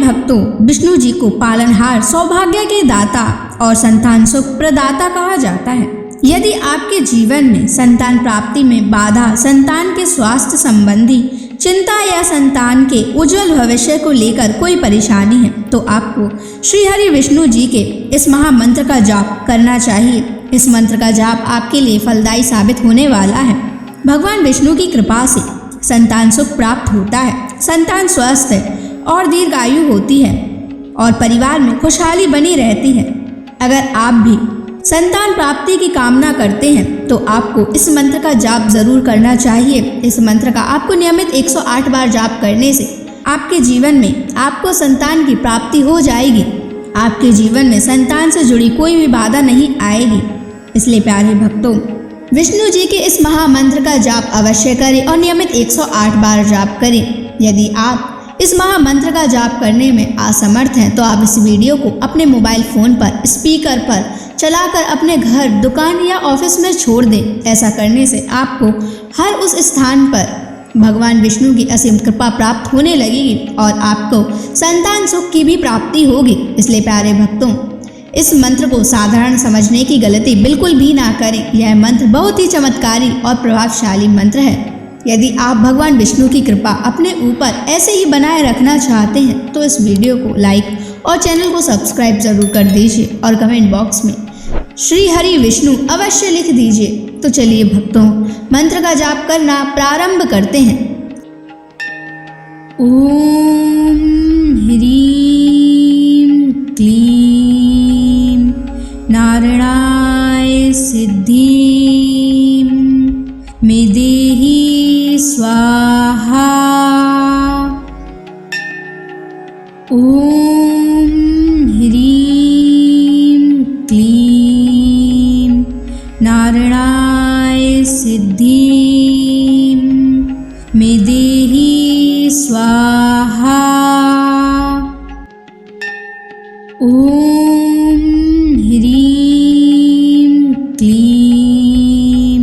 भक्तों, विष्णु जी को पालनहार, सौभाग्य के दाता और संतान सुख प्रदाता कहा जाता है। यदि आपके जीवन में संतान प्राप्ति में बाधा, संतान के स्वास्थ्य संबंधी चिंता या संतान के उज्जवल भविष्य को लेकर कोई परेशानी है, तो आपको श्री हरि विष्णु जी के इस महामंत्र का जाप करना चाहिए। इस मंत्र का जाप आपके लिए फलदायी साबित होने वाला है। भगवान विष्णु की कृपा से संतान सुख प्राप्त होता है, संतान स्वस्थ है और दीर्घायु होती है और परिवार में खुशहाली बनी रहती है। अगर आप भी संतान प्राप्ति की कामना करते हैं तो आपको इस मंत्र का जाप जरूर करना चाहिए। इस मंत्र का आपको नियमित 108 बार जाप करने से आपके जीवन में आपको संतान की प्राप्ति हो जाएगी। आपके जीवन में संतान से जुड़ी कोई भी बाधा नहीं आएगी। इसलिए प्यारे भक्तों, विष्णु जी के इस महामंत्र का जाप अवश्य करें और नियमित 108 बार जाप करें। यदि आप इस महामंत्र का जाप करने में असमर्थ हैं तो आप इस वीडियो को अपने मोबाइल फोन पर स्पीकर पर चलाकर अपने घर, दुकान या ऑफिस में छोड़ दें। ऐसा करने से आपको हर उस स्थान पर भगवान विष्णु की असीम कृपा प्राप्त होने लगेगी और आपको संतान सुख की भी प्राप्ति होगी। इसलिए प्यारे भक्तों, इस मंत्र को साधारण समझने की गलती बिल्कुल भी ना करें। यह मंत्र बहुत ही चमत्कारी और प्रभावशाली मंत्र है। यदि आप भगवान विष्णु की कृपा अपने ऊपर ऐसे ही बनाए रखना चाहते हैं तो इस वीडियो को लाइक और चैनल को सब्सक्राइब जरूर कर दीजिए और कमेंट बॉक्स में श्री हरि विष्णु अवश्य लिख दीजिए। तो चलिए भक्तों, मंत्र का जाप करना प्रारंभ करते हैं। ओम ह्रीं क्लीं नारायणाय सिद्धिं मे देहि स्वाहा। ओम ह्रीं क्लीं नारायणाय सिद्धिं मे देहि स्वाहा। ओम ह्रीं क्लीं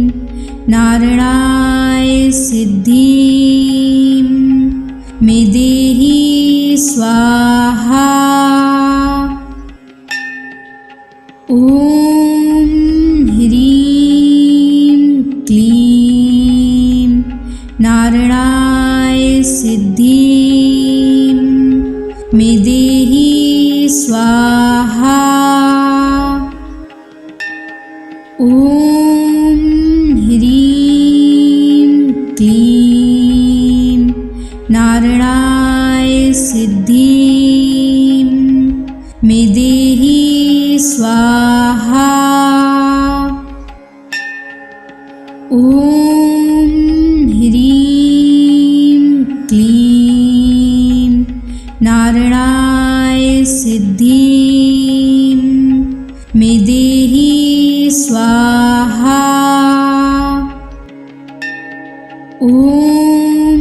नारायणाय सिद्धिं मे देहि स्वाहा। ओम ह्रीं क्लीं नारायणाय सिद्धिं मे देहि स्वाहा। ओम ह्रीं क्लीं नारायणाय सिद्धिं मे देहि स्वाहा। ओम ह्रीं क्लीं नारायणाय सिद्धिं मे देहि स्वाहा। ओम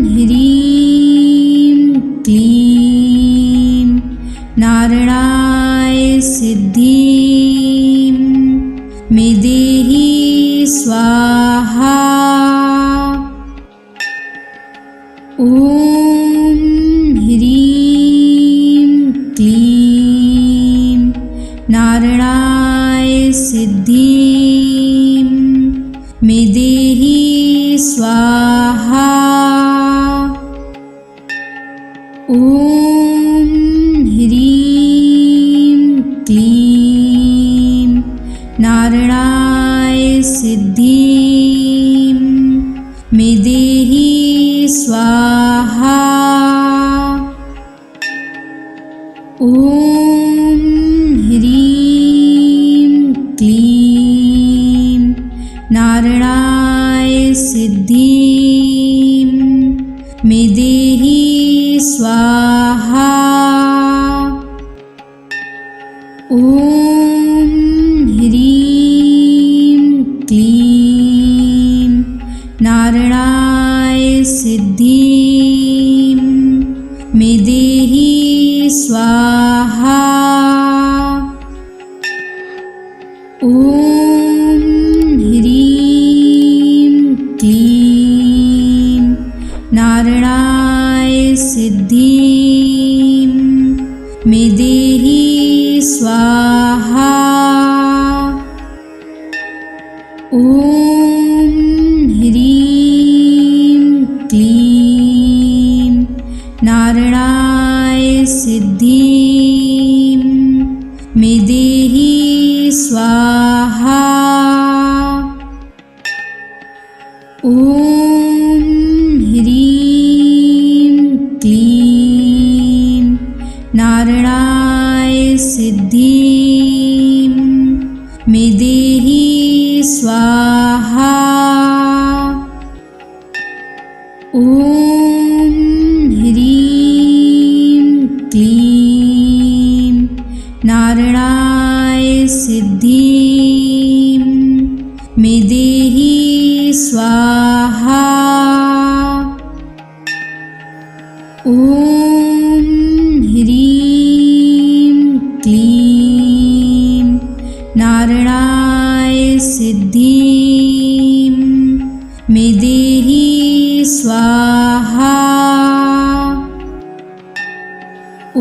ह्रीं क्लीं नारायणाय सिद्धिं मे देहि स्वाहा। ओम ह्रीं क्लीं नारायणाय सिद्धिं मे देहि स्वाहा। ओम ह्रीं क्लीं नारायणाय सिद्धिं मे देहि स्वाहा। ओम ह्रीं क्लीं नारायणाय सिद्धिं मे देहि स्वाहा। ओम ह्रीं क्लीं नारायणाय सिद्धिं मे देहि स्वाहा। ओम ह्रीं क्लीं नारायणाय सिद्धिं स्वाहा। ॐ ह्रीं क्लीं नारायणाय सिद्धिं मे देहि स्वाहा। ॐ ह्रीं क्लीं नारायणाय सिद्धिं मे देहि स्वाहा। ॐ ह्रीं क्लीं नारायणाय सिद्धिं मे देहि स्वाहा। ॐ ह्रीं क्लीं नारायणाय सिद्धिं मे देहि स्वाहा। ॐ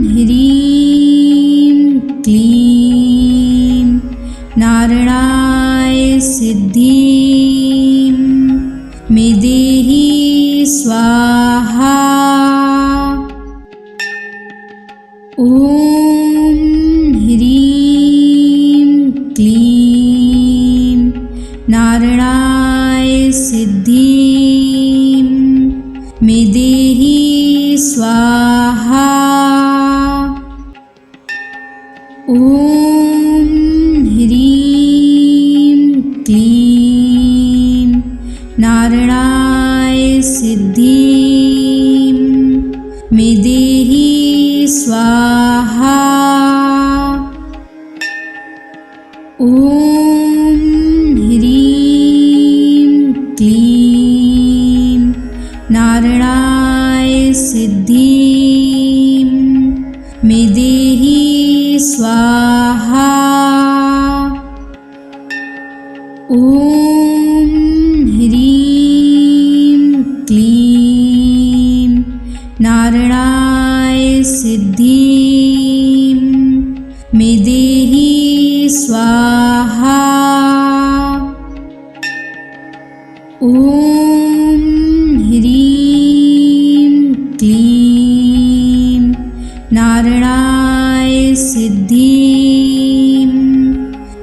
ह्रीं क्लीं नारायणाय सिद्धिं मे देहि स्वाहा। ॐ ह्रीं क्लीं नारायणाय सिद्धिं मे देहि स्वाहा। ॐ ह्रीं क्लीं नारायणाय सिद्धिं मे देहि स्वाहा। ॐ ह्रीं क्लीं नारायणाय सिद्धिं मे देहि स्वाहा। ॐ ह्रीं क्लीं नारायणाय सिद्धिं मे देहि स्वाहा। ॐ ह्रीं क्लीं नारायणाय सिद्धिं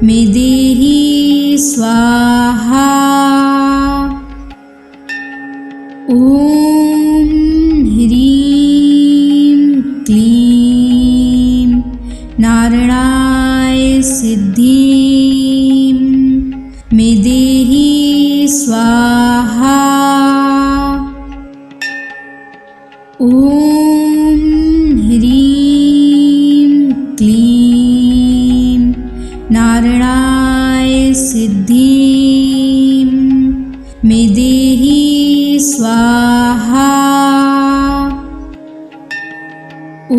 मे देहि स्वाहा। ॐ ह्रीं क्लीं नारायणाय सिद्धिं मे देहि स्वाहा। ॐ ह्रीं क्लीं नारायणाय सिद्धिं मे देहि स्वाहा। ॐ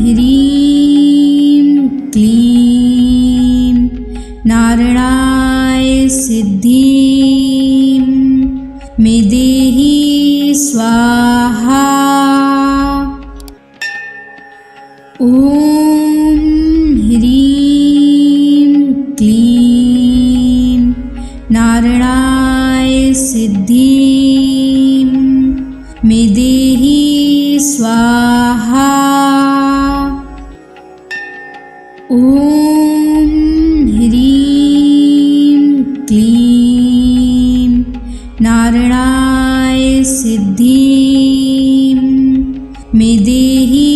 ह्रीं क्लीं नारायणाय सिद्धिं मे देहि स्वाहा। ॐ ह्रीं क्लीं नारायणाय सिद्धिं मे देहि स्वाहा। ॐ ह्रीं क्लीं नारायणाय सिद्धिं मे देहि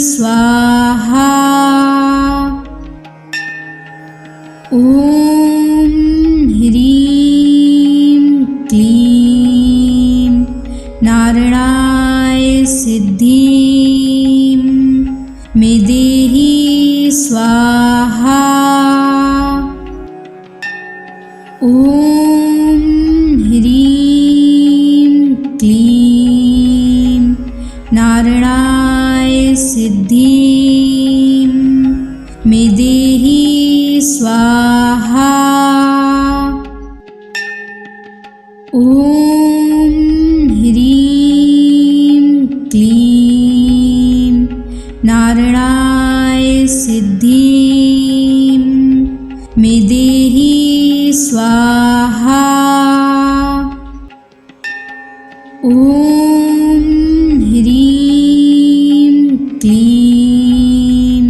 स्वाहा। ॐ ह्रीं क्लीं नारायणाय सिद्धिं मे देहि स्वाहा। ॐ ह्रीं क्लीं नारायणाय सिद्धिं मे देहि स्वाहा। ॐ ह्रीं क्लीं नारायणाय सिद्धिं मे देहि स्वाहा। ॐ ह्रीं क्लीं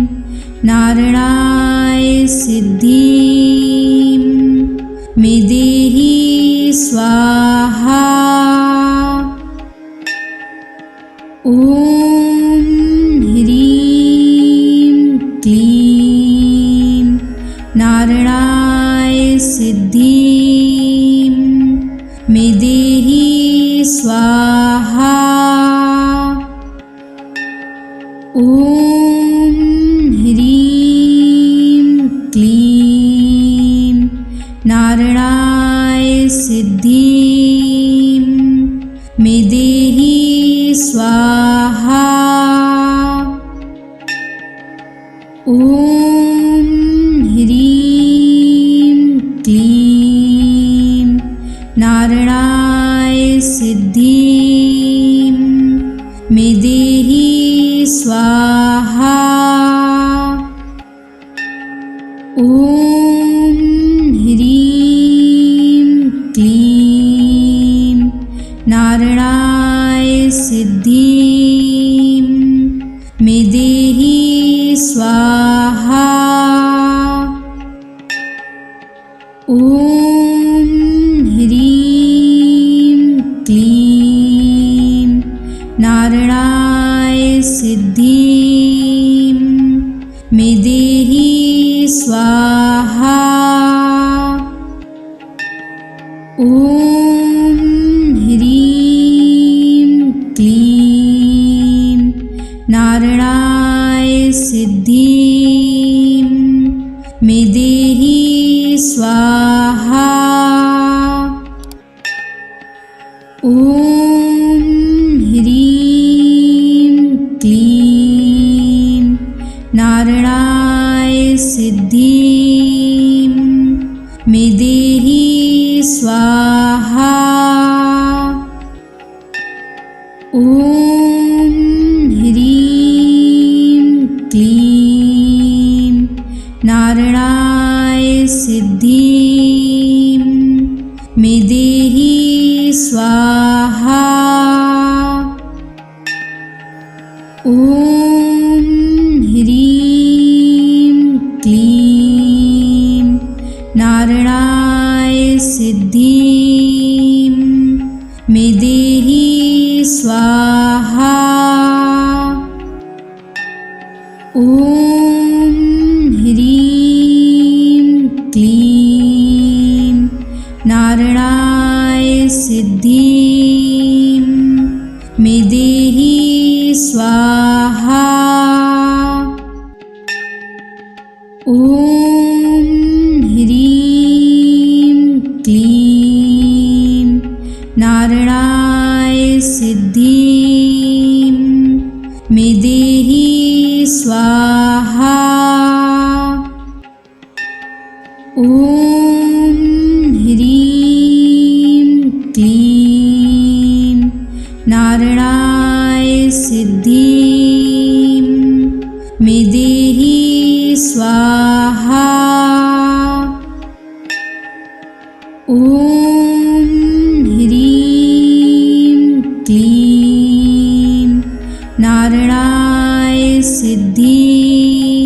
नारायणाय सिद्धिं मे देहि स्वाहा। ॐ ह्रीं क्लीं नारायणाय सिद्धिं मे देहि स्वाहा। ॐ ह्रीं क्लीं नारायणाय सिद्धिं मे देहि स्वाहा। ॐ ह्रीं क्लीं नारायणाय सिद्धिं मे देहि स्वाहा। ॐ ह्रीं क्लीं नारायणाय सिद्धिं मे देहि स्वाहा। ॐ ह्रीं क्लीं नारायणाय सिद्धिं मे देहि स्वाहा। ॐ ह्रीं क्लीं नारायणाय सिद्धिं मे देहि स्वाहा। ॐ ह्रीं क्लीं नारायणाय सिद्धिं मे देहि स्वाहा। ॐ ह्रीं क्लीं नारायणाय सिद्धिं मे देहि स्वाहा। ॐ ह्रीं क्लीं नारायणाय सिद्धिं मे देहि स्वाहा। ॐ ह्रीं क्लीं नारायणाय सिद्धिं मे देहि स्वाहा। ॐ ह्रीं क्लीं नारायणाय सिद्धिं मे देहि स्वाहा। ॐ ह्रीं क्लीं नारायणाय सिद्धिं मे देहि स्वाहा। ॐ ह्रीं क्लीं नारायणाय सिद्धिं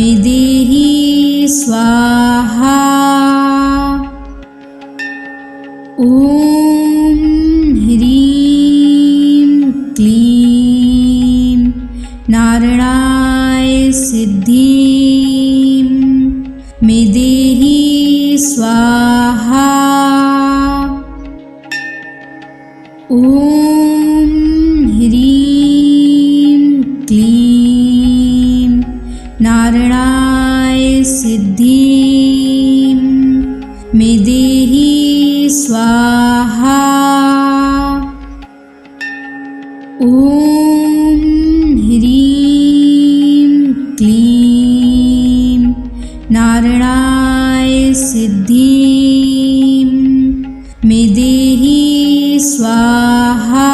मे देहि स्वाहा। ॐ ह्रीं क्लीं नारायणाय सिद्धिं मे देहि स्वाहा। ॐ ह्रीं क्लीं नारायणाय सिद्धिं मे देहि स्वाहा। ॐ ह्रीं क्लीं नारायणाय सिद्धिं मे देहि स्वाहा।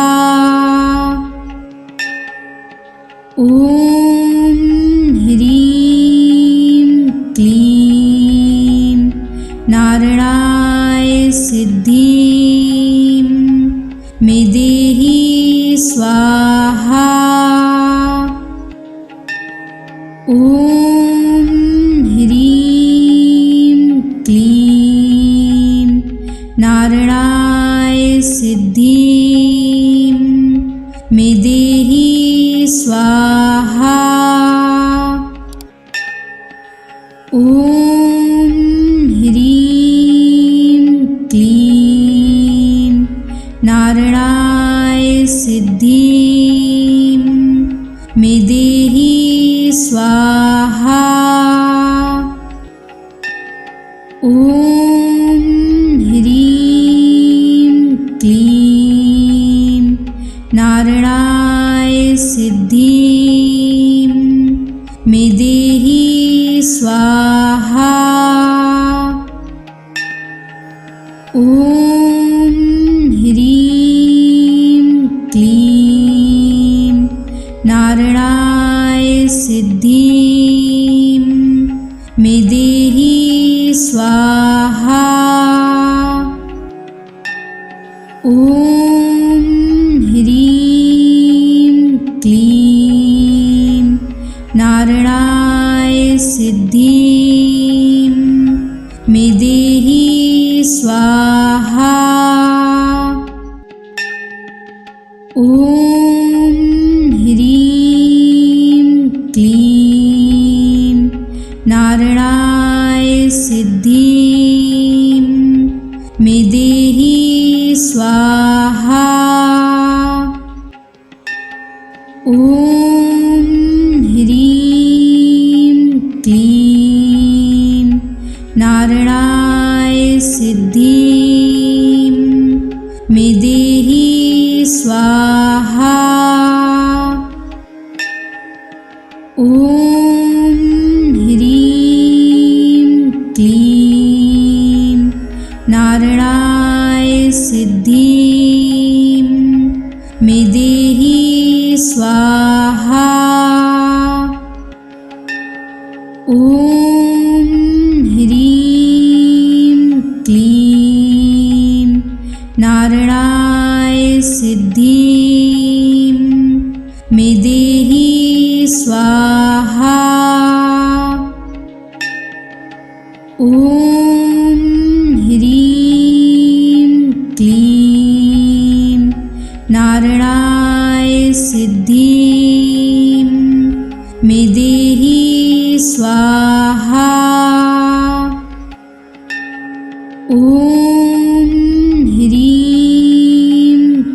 ॐ क्लीं नारायणाय सिद्धिं मे देहि स्वाहा। ॐ ह्रीं क्लीं नारायणाय सिद्धिं मे देहि स्वाहा। ॐ ह्रीं क्लीं नारायणाय सिद्धिं मे देहि स्वाहा। ॐ ह्रीं क्लीं नारायणाय सिद्धिं मे देहि स्वाहा। ॐ ह्रीं क्लीं नारायणाय सिद्धिं मे देहि स्वाहा। ॐ ह्रीं क्लीं नारायणाय सिद्धिं मे देहि स्वाहा। ॐ ह्रीं क्लीं नारायणाय सिद्धिं मे देहि स्वाहा। ॐ ह्रीं क्लीं नारायणाय सिद्धिं मे देहि स्वाहा। ॐ ह्रीं क्लीं नारायणाय सिद्धिं मे देहि स्वाहा। ॐ ह्रीं क्लीं नारायणाय सिद्धिं मे देहि स्वाहा। ॐ ह्रीं क्लीं नारायणाय सिद्धिं मे देहि स्वाहा। ॐ ह्रीं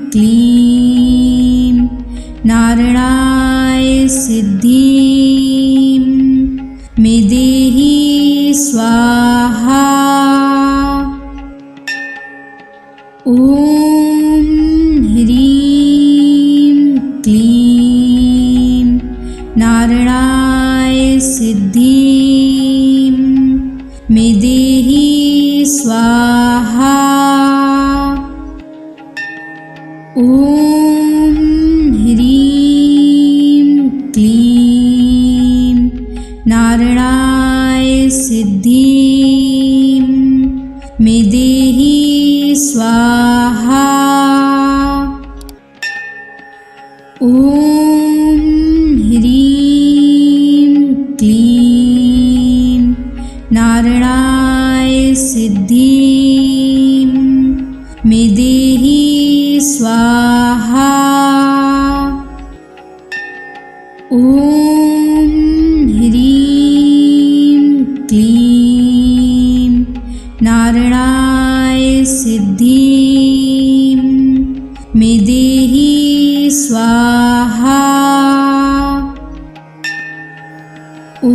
क्लीं नारायणाय सिद्धिं मे देहि स्वाहा। ॐ ह्रीं क्लीं नारायणाय सिद्धिं मे देहि स्वाहा। ॐ ह्रीं क्लीं नारायणाय सिद्धिं मे देहि स्वाहा। ॐ ह्रीं क्लीं नारायणाय सिद्धिं मे देहि स्वाहा। ॐ ह्रीं क्लीं नारायणाय सिद्धिं मे देहि स्वाहा। ॐ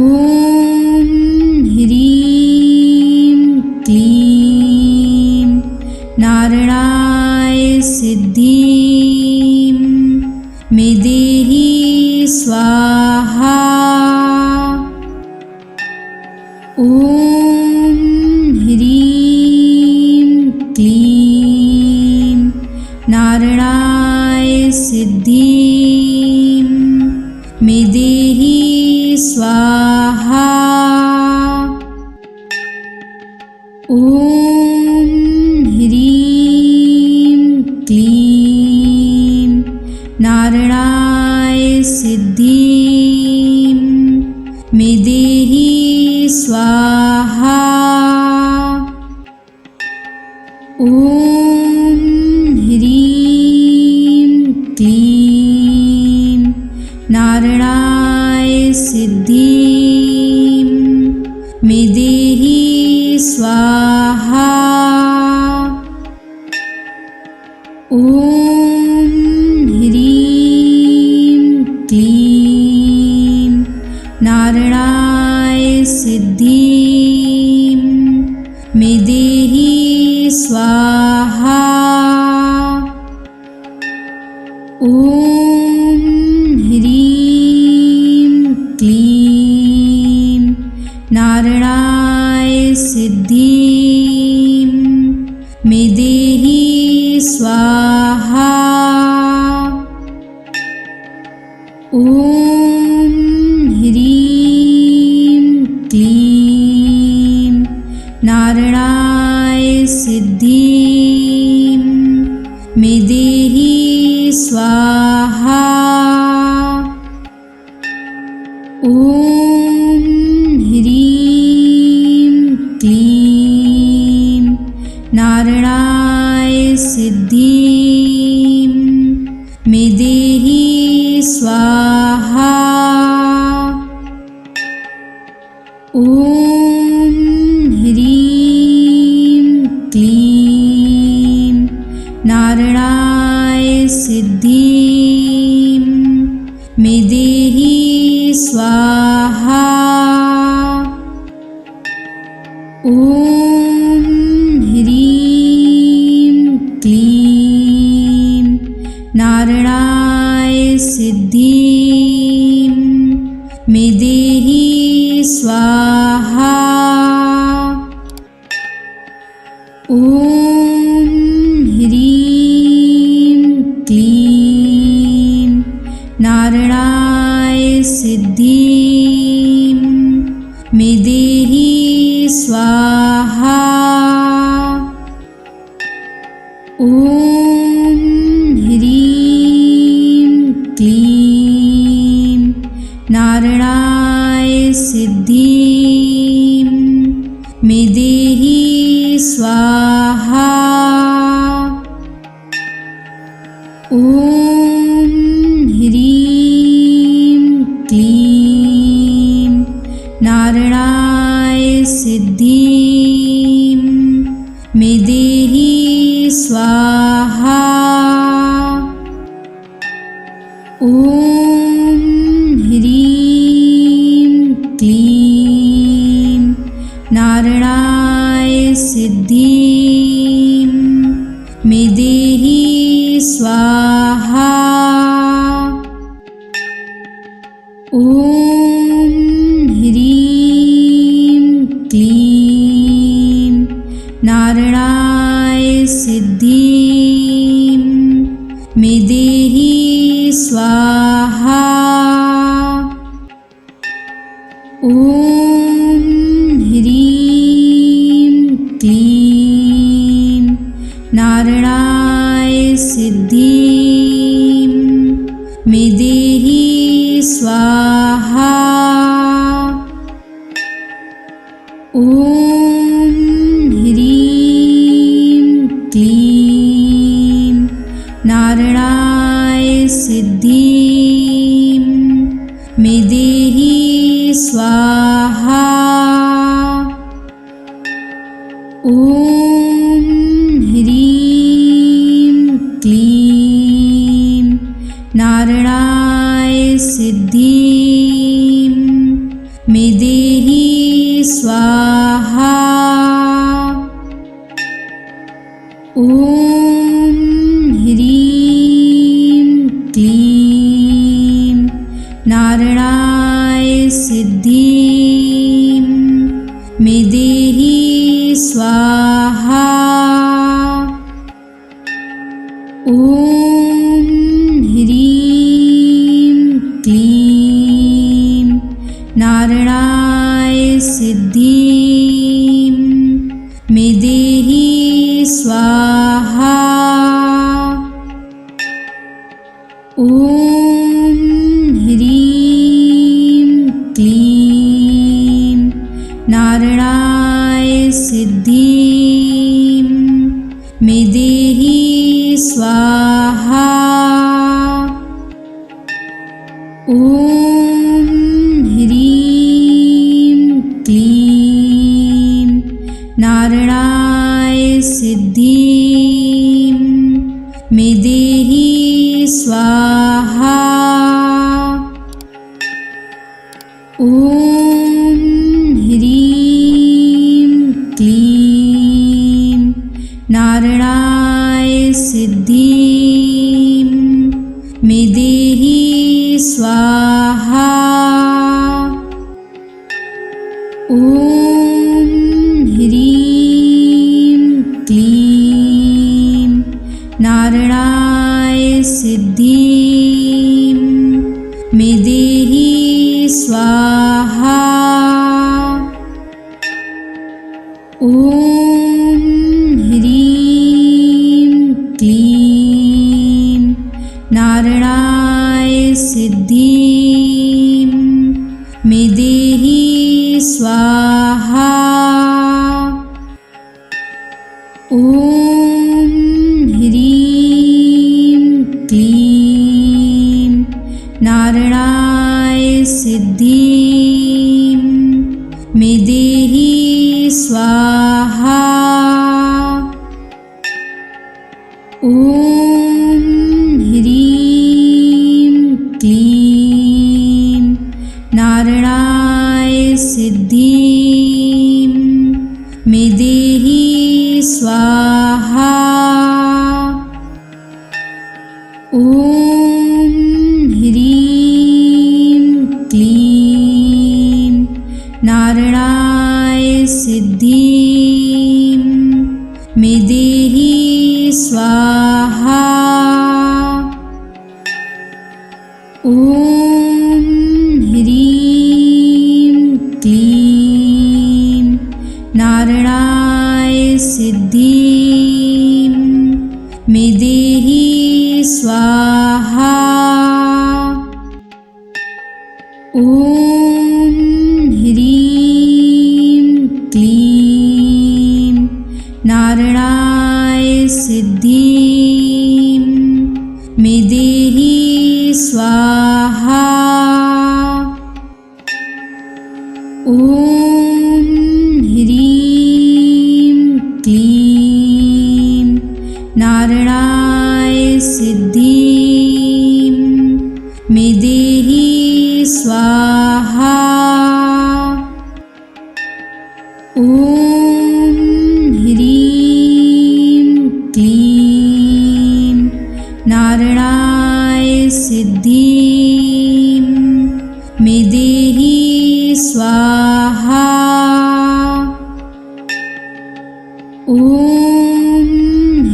ह्रीं क्लीं नारायणाय सिद्धिं मे देहि स्वाहा। ॐ ह्रीं क्लीं ॐ ह्रीं क्लीं नारायणाय सिद्धिं मे देहि स्वाहा। ॐ ह्रीं क्लीं नारायणाय सिद्धिं मे देहि स्वाहा। ॐ ह्रीं क्लीं नारायणाय सिद्धिं मे देहि स्वाहा। ॐ ह्रीं क्लीं नारायणाय सिद्धिं मे देहि स्वाहा। ॐ ह्रीं क्लीं नारायणाय सिद्धिं मे देहि स्वाहा। ॐ ह्रीं क्लीं नारायणाय सिद्धिं मे देहि स्वाहा। ॐ ह्रीं क्लीं नारायणाय सिद्धिं मे देहि स्वाहा। ॐ ह्रीं क्लीं नारायणाय सिद्धिं मे देहि स्वाहा। ॐ ह्रीं क्लीं नारायणाय सिद्धिं मे देहि स्वाहा। ॐ ह्रीं क्लीं नारायणाय सिद्धिं मे देहि स्वाहा। ॐ ह्रीं क्लीं नारायणाय सिद्धिं मे देहि स्वाहा। ॐ ह्रीं क्लीं नारायणाय सिद्धिं मे देहि स्वाहा। ॐ ह्रीं क्लीं नारायणाय सिद्धिं मे देहि स्वाहा। ॐ ह्रीं क्लीं नारायणाय सिद्धिं मे देहि स्वाहा। ॐ ह्रीं क्लीं नारायणाय सिद्धिं मे देहि स्वाहा। ॐ ह्रीं क्लीं नारायणाय सिद्धिं मे देहि स्वाहा। ॐ ह्रीं क्लीं नारायणाय सिद्धिं मे देहि स्वाहा। ॐ ह्रीं क्लीं नारायणाय सिद्धिं मे नारायणाय सिद्धिं मे देहि स्वाहा। ॐ ह्रीं क्लीं नारायणाय सिद्धिं मे देहि स्वाहा। ॐ ह्रीं क्लीं नारायणाय सिद्धिं मे देहि स्वाहा। ॐ ह्रीं क्लीं नारायणाय सिद्धिं मे देहि स्वाहा। ॐ ह्रीं क्लीं नारायणाय सिद्धिं मे देहि स्वाहा। ॐ ह्रीं क्लीं नारायणाय सिद्धिं मे देहि स्वाहा। ॐ ह्रीं क्लीं नारायणाय सिद्धिं मे देहि स्वाहा। ॐ ह्रीं क्लीं नारायणाय सिद्धिं मे देहि स्वाहा। ॐ ह्रीं क्लीं नारायणाय सिद्धिं मे देहि स्वाहा। ॐ ह्रीं क्लीं नारायणाय सिद्धिं मे देहि स्वाहा। ॐ ह्रीं क्लीं नारायणाय सिद्धिं मे देहि स्वाहा। ॐ ह्रीं क्लीं नारायणाय सिद्धिं मे देहि स्वाहा। ॐ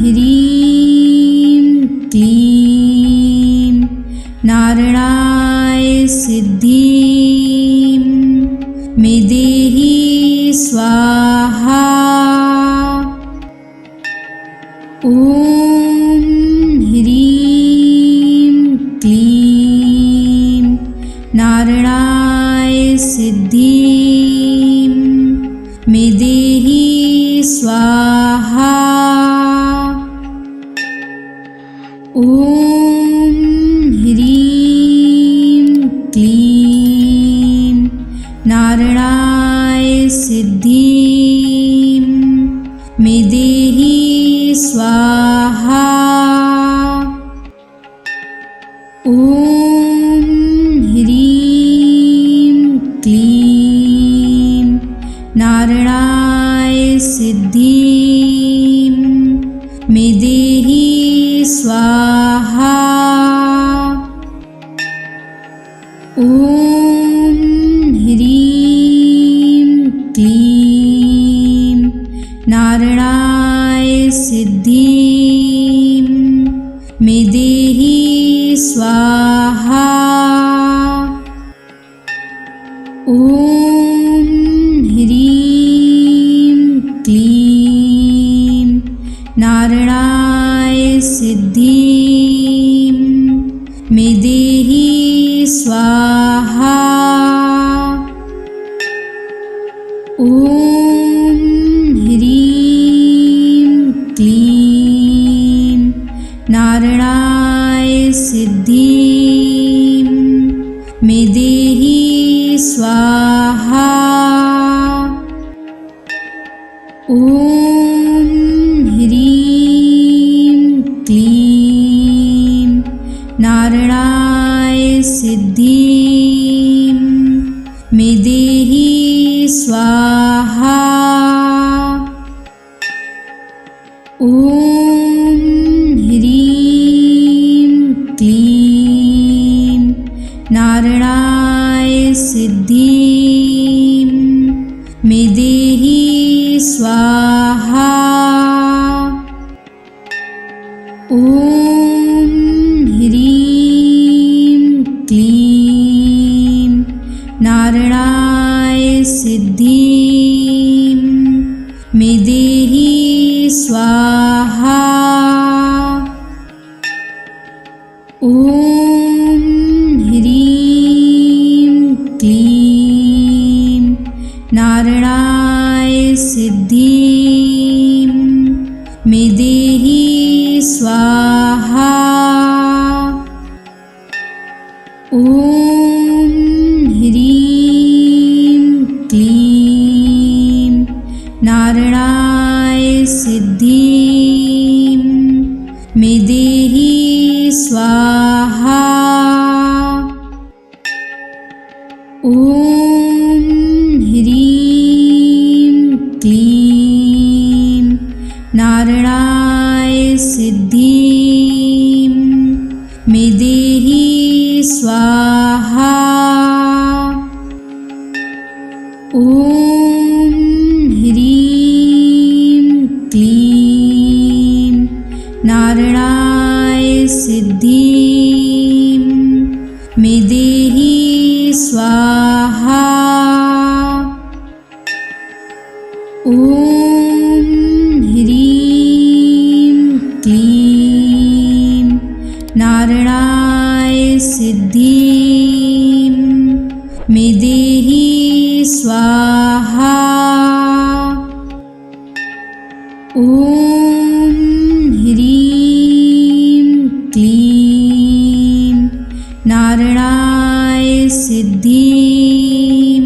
ह्रीं क्लीं नारायणाय सिद्धिं मे देहि स्वाहा। ॐ ह्रीं क्लीं नारायणाय सिद्धिं मे देहि स्वाहा। ॐ ह्रीं क्लीं नारायणाय सिद्धिं मे देहि स्वाहा। ॐ ह्रीं क्लीं नारायणाय सिद्धिं मे देहि स्वाहा। ॐ ह्रीं क्लीं नारायणाय सिद्धिं मे देहि स्वाहा। ॐ ह्रीं क्लीं नारायणाय सिद्धिं मे देहि स्वाहा। ॐ ॐ ह्रीं क्लीं नारायणाय सिद्धिं मे देहि स्वाहा। ॐ ह्रीं क्लीं नारायणाय सिद्धिं मे देहि स्वाहा। ॐ ह्रीं क्लीं नारायणाय सिद्धिं मे देहि स्वाहा। ॐ ह्रीं क्लीं नारायणाय सिद्धिं मे देहि स्वाहा। ॐ ह्रीं क्लीं नारायणाय सिद्धिं मे देहि स्वाहा। ॐ ह्रीं क्लीं नारायणाय सिद्धिं मे देहि स्वाहा। ॐ ह्रीं क्लीं नारायणाय सिद्धिं मे देहि स्वाहा। ॐ ह्रीं क्लीं नारायणाय सिद्धिं मे देहि स्वाहा। ॐ ह्रीं क्लीं नारायणाय सिद्धिं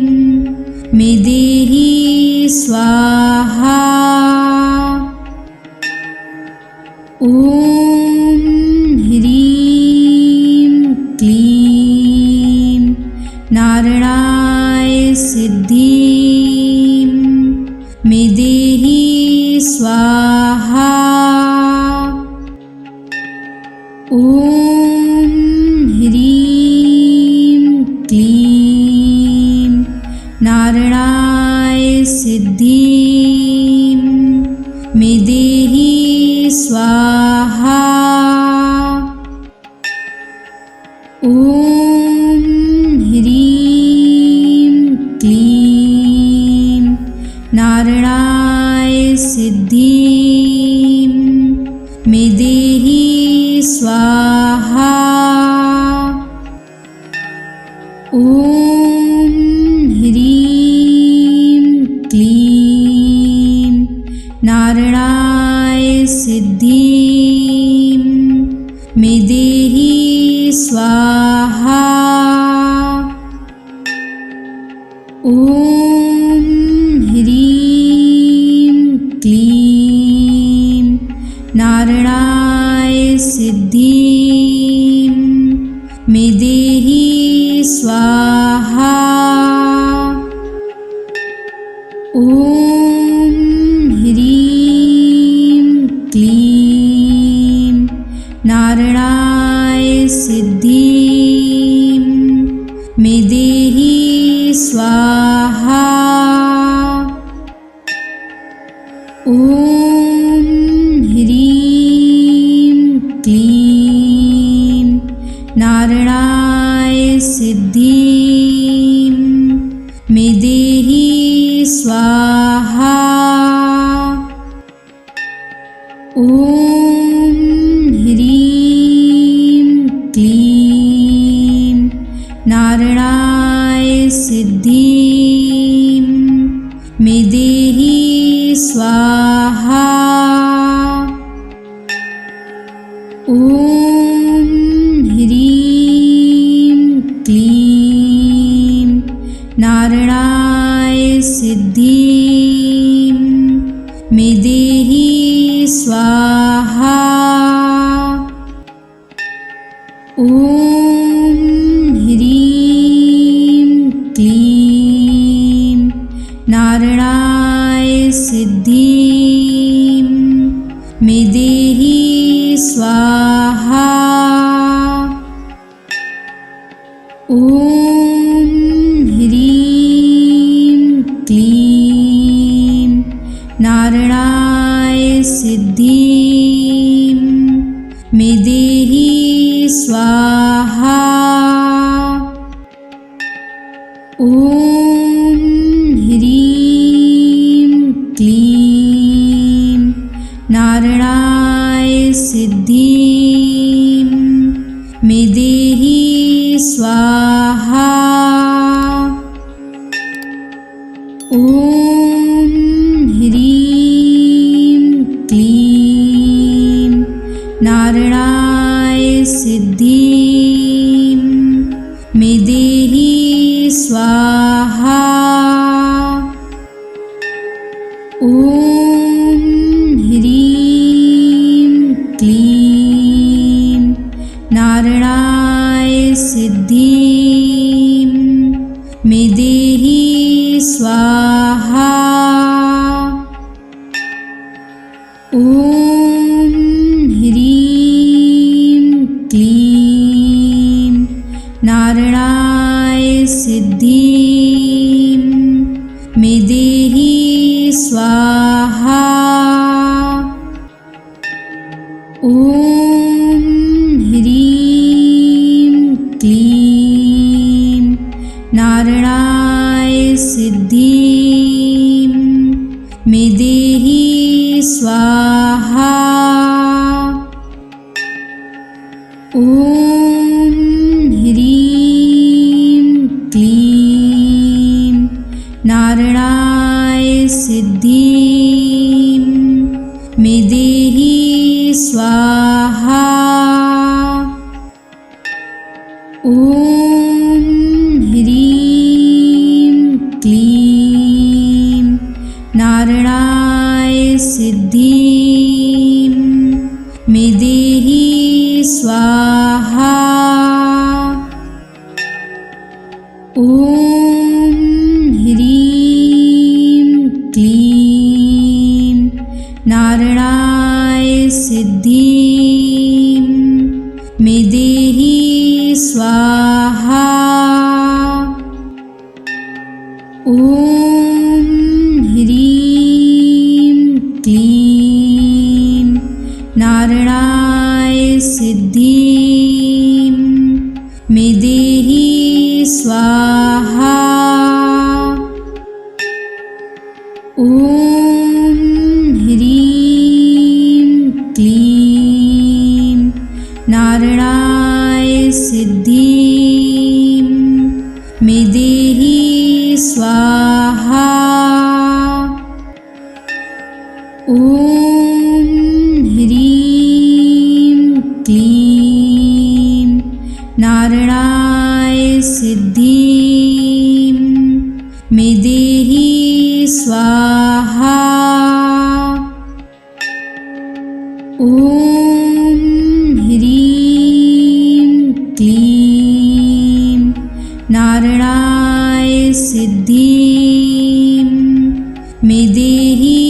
मे देहि स्वाहा। ॐ ह्रीं क्लीं नारायणाय सिद्धिं मे देहि स्वाहा। ॐ ह्रीं क्लीं नारायणाय सिद्धिं मे देहि स्वाहा। ॐ ह्रीं क्लीं नारायणाय सिद्धिं मे देहि स्वाहा। ॐ ह्रीं क्लीं नारायणाय सिद्धिं मे देहि स्वाहा। ॐ ह्रीं क्लीं नारायणाय सिद्धिं मे देहि स्वाहा। ॐ ह्रीं क्लीं नारायणाय सिद्धिं मे देहि स्वाहा। ॐ ह्रीं क्लीं नारायणाय सिद्धिं मे देहि स्वाहा। ॐ ह्रीं क्लीं नारायणाय सिद्धिं मे देहि स्वाहा। ॐ ह्रीं क्लीं नारायणाय सिद्धिं स्वाहा। ॐ ह्रीं क्लीं नारायणाय सिद्धिं मे देहि स्वाहा। ॐ ह्रीं क्लीं नारायणाय सिद्धिं मे देहि स्वाहा। ॐ ह्रीं क्लीं नारायणाय सिद्धिं मे देहि स्वाहा। ॐ ह्रीं क्लीं नारायणाय सिद्धिं मे देहि स्वाहा। ॐ ह्रीं क्लीं नारायणाय सिद्धिं मे देहि स्वाहा। ॐ ह्रीं क्लीं नारायणाय सिद्धिं मे देहि स्वाहा। ॐ ह्रीं क्लीं नारायणाय सिद्धिं मे देहि स्वाहा। ॐ ह्रीं क्लीं नारायणाय सिद्धिं मे देहि स्वाहा। ॐ ह्रीं क्लीं नारायणाय सिद्धिं मे देहि स्वाहा। ॐ ह्रीं क्लीं नारायणाय सिद्धिं मे देहि स्वाहा। ॐ ह्रीं क्लीं नारायणाय सिद्धिं मे देहि स्वाहा। ॐ ह्रीं क्लीं नारायणाय सिद्धिं मे देहि स्वाहा। ॐ ह्रीं क्लीं नारायणाय सिद्धिं मे देहि स्वाहा। ॐ ह्रीं क्लीं नारायणाय सिद्धिं मे देहि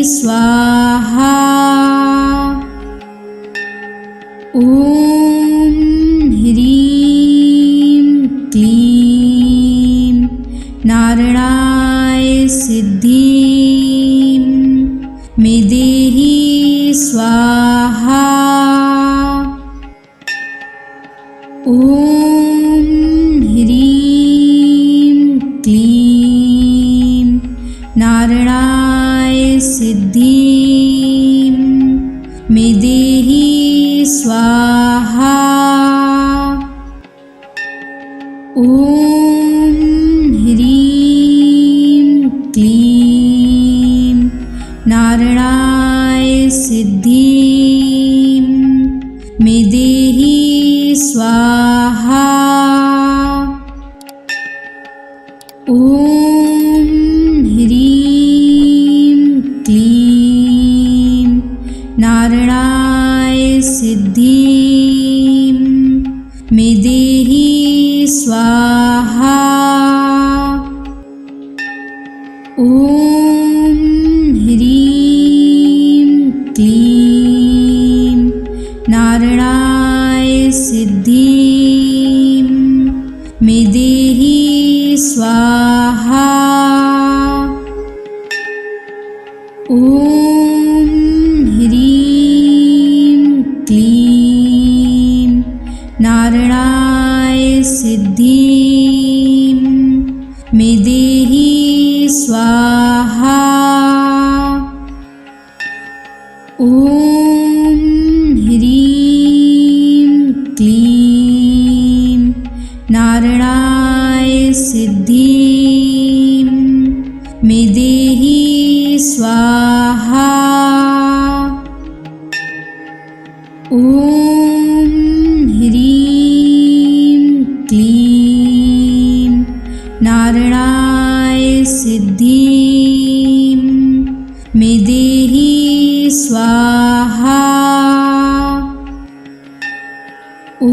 स्वाहा। ॐ ह्रीं क्लीं नारायणाय सिद्धिं मे देहि स्वाहा। ॐ ह्रीं क्लीं नारायणाय सिद्धिं मे देहि स्वाहा। ॐ ह्रीं क्लीं नारायणाय सिद्धिं मे देहि स्वाहा। ॐ ह्रीं क्लीं ॐ ह्रीं क्लीं नारायणाय सिद्धिं मे देहि स्वाहा। ॐ ह्रीं क्लीं नारायणाय सिद्धिं मे देहि स्वाहा। ॐ ह्रीं क्लीं नारायणाय सिद्धिं मे देहि स्वाहा। ॐ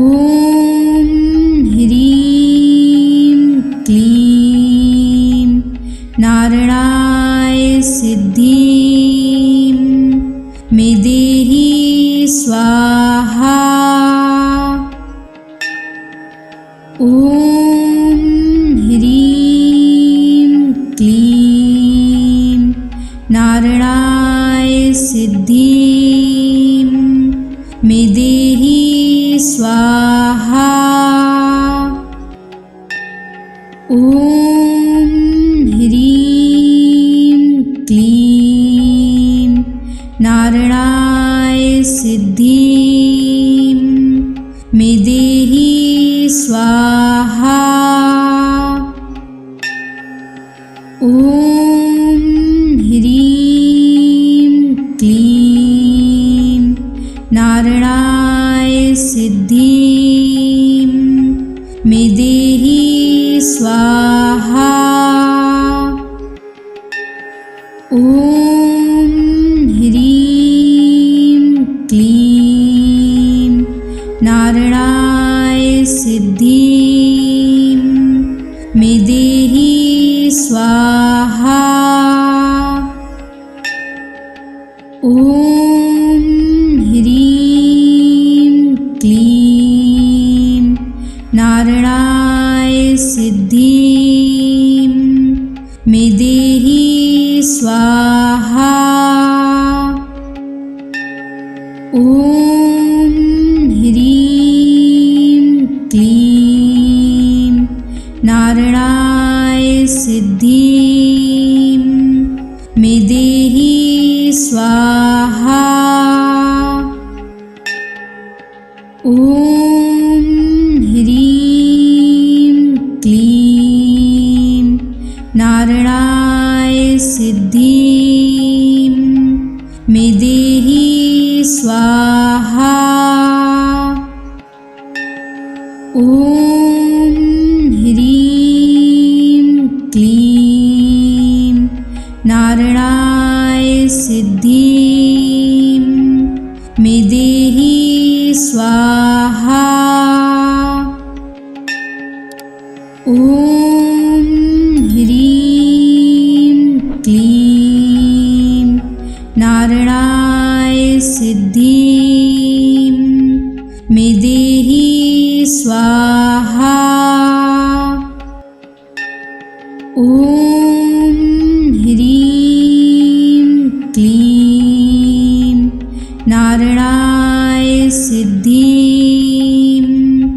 ह्रीं क्लीं नारायणाय सिद्धिं मे देहि स्वाहा। ॐ ह्रीं क्लीं नारायणाय सिद्धिं मे देहि स्वाहा। ॐ ह्रीं क्लीं नारायणाय सिद्धिं मे देहि स्वाहा। ॐ ह्रीं क्लीं नारायणाय सिद्धिं मे देहि स्वाहा। ॐ ह्रीं क्लीं नारायणाय सिद्धिं मे देहि स्वाहा। ॐ ह्रीं क्लीं नारायणाय सिद्धिं मे देहि स्वाहा। ॐ ह्रीं क्लीं नारायणाय सिद्धिं मे देहि स्वाहा। ॐ ह्रीं क्लीं नारायणाय सिद्धिं मे देहि स्वाहा। ॐ ह्रीं क्लीं नारायणाय सिद्धिं मे देहि स्वाहा। ॐ ह्रीं क्लीं नारायणाय सिद्धिं मे देहि स्वाहा। ॐ ह्रीं क्लीं नारायणाय सिद्धिं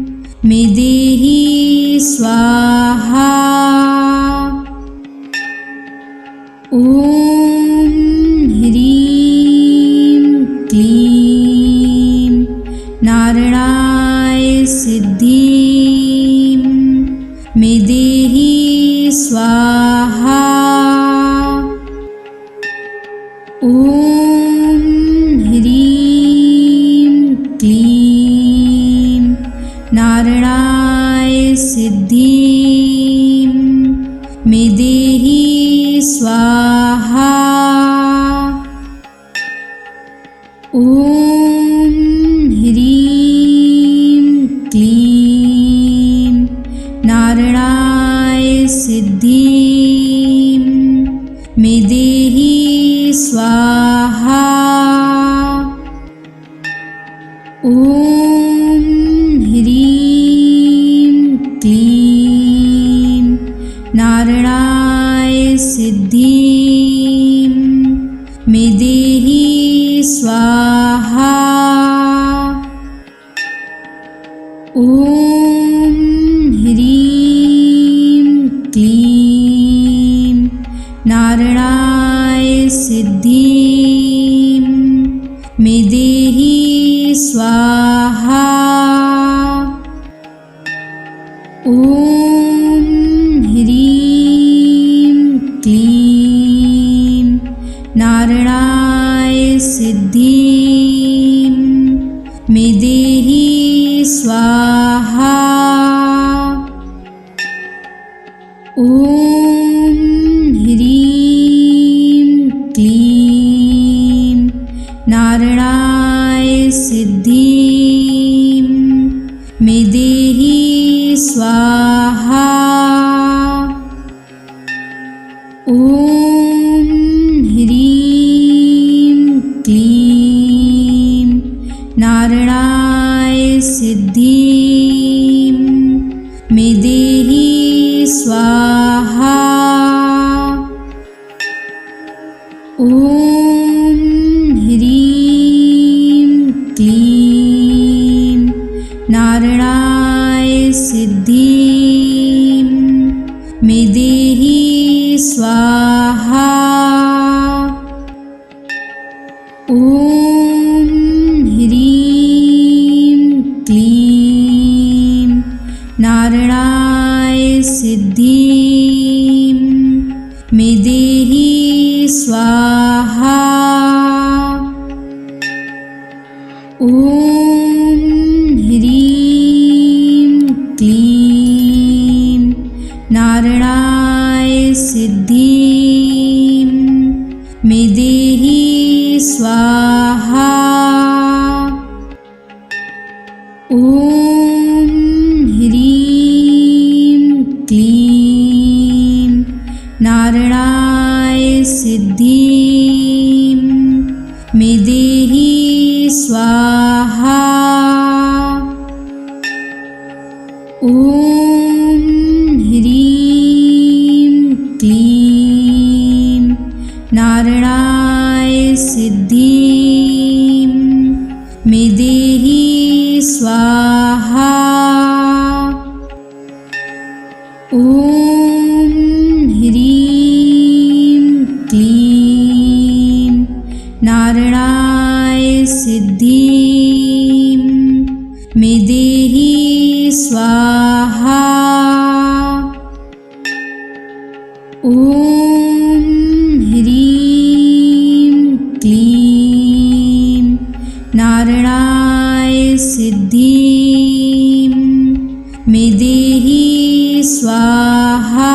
मे देहि स्वाहा। ॐ ह्रीं क्लीं नारायणाय सिद्धिं मे देहि स्वाहा। ॐ ह्रीं क्लीं नारायणाय सिद्धिं मे देहि स्वाहा। ॐ ह्रीं क्लीं नारायणाय सिद्धिं मे देहि स्वाहा। ॐ ह्रीं क्लीं नारायणाय सिद्धिं स्वाहा। ॐ ह्रीं क्लीं नारायणाय सिद्धिं मे देहि स्वाहा। ॐ ह्रीं क्लीं नारायणाय सिद्धिं मे देहि स्वाहा। ॐ ह्रीं क्लीं नारायणाय सिद्धिं मे देहि स्वाहा। ॐ ह्रीं क्लीं नारायणाय सिद्धिं मे देहि स्वाहा। ॐ ह्रीं क्लीं नारायणाय सिद्धिं मे देहि स्वाहा। ॐ ह्रीं क्लीं नारायणाय सिद्धिं मे देहि स्वाहा। ॐ ह्रीं क्लीं नारायणाय सिद्धिं मे देहि स्वाहा। ॐ ह्रीं क्लीं नारायणाय सिद्धिं मे देहि स्वाहा। ॐ ह्रीं क्लीं नारायणाय सिद्धिं मे देहि स्वाहा। ॐ ह्रीं क्लीं नारायणाय सिद्धिं मे देहि स्वाहा। ॐ ह्रीं क्लीं नारायणाय सिद्धिं मे देहि स्वाहा।